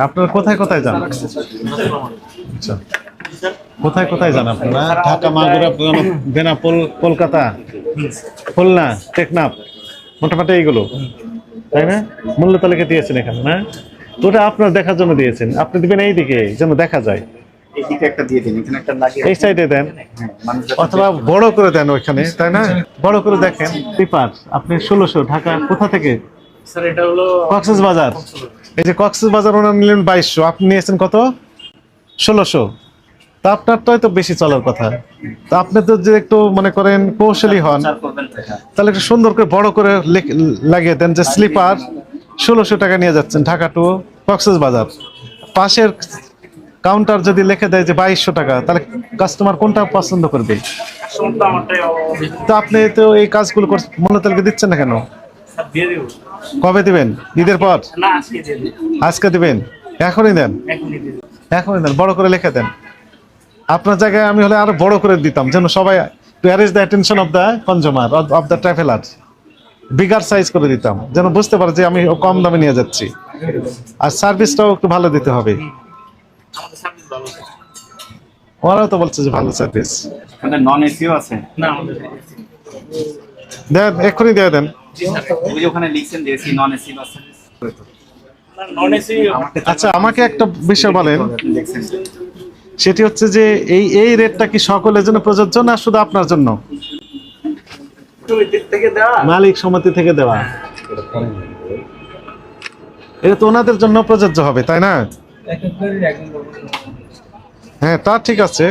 আপনারা কোথায় কোথায় যান? আচ্ছা, কোথায় কোথায় যান আপনারা? ঢাকা, মাগুরা, বেনাপোল, কলকাতা, খুলনা, টেকনাফ, মোটামুটি এইগুলো, তাই না? মূল্য তালিকা দিয়েছেন এখানে, না? তো ওটা আপনার দেখার জন্য দিয়েছেন, আপনি দিবেন এইদিকে যেন দেখা যায়। এইদিকে একটা দিয়ে দিন, এখানে একটা লাগিয়ে এই সাইডে দেন, মানুষ অথবা বড় করে দেন ওইখানে, তাই না? বড় করে দেখেন। পেপার আপনি 1600 ঢাকা কোথা থেকে? স্যার এটা হলো কক্সবাজার। এই যে কক্সবাজার ওনার নিলেন 2200, আপনি নিয়েছেন কত? 1600। তা আপনারটাই তো বেশি চলার কথা। তা আপনি তো যে একটু মনে করেন কৌশলী হন, করবেন তো, হ্যাঁ। তাহলে একটু সুন্দর করে বড় করে লাগিয়ে দেন যে স্লিপার 1600 টাকা নিয়ে যাচ্ছেন ঢাকা টু কক্সবাজার। পাশের কাউন্টার যদি লিখে দেয় যে 2200 টাকা, তাহলে কাস্টমার কোনটা পছন্দ করবে? আসলে তো আমারটাই তো আপনি তো এই কাজগুলো মূল্য তালিকা দিচ্ছেন না কেন? স্যার দিয়ে দেব। কবে দিবেন? ঈদের পর? না আজকে দিয়ে দেব, আজকে দিবেন? এখনই দেন, এখনই দিয়ে দেব। এখনই দেন, বড় করে লিখে দেন। আপনার জায়গায় আমি হলে আরো বড় করে দিতাম, যেন সবাই to arrange the attention of the consumer of the traveller, bigger size করে দিতাম, যেন বুঝতে পারে যে আমি কম দামে নিয়ে যাচ্ছি। আর সার্ভিসটাও একটু ভালো দিতে হবে। আমাদের সার্ভিস ভালো স্যার। ওরাও তো বলছে যে ভালো সার্ভিস। এখানে নন এসিও আছে। না আমাদের দেন, এক্ষুনি দিয়ে দেন। জি স্যার, ওই যে ওখানে লিখছেন যে AC non AC bus service. Non AC আচ্ছা, আমাকে একটা বিষয় বলেন, লিখছেন সেটি হচ্ছে যে এই রেটটা কি সকলের জন্য প্রযোজ্য না শুধু আপনার জন্য? ওই দিক থেকে দেওয়া। মালিক সমিতি থেকে দেওয়া, এটা তো ওনাদের জন্য প্রযোজ্য হবে, তাই না? হ্যাঁ, তা ঠিক আছে।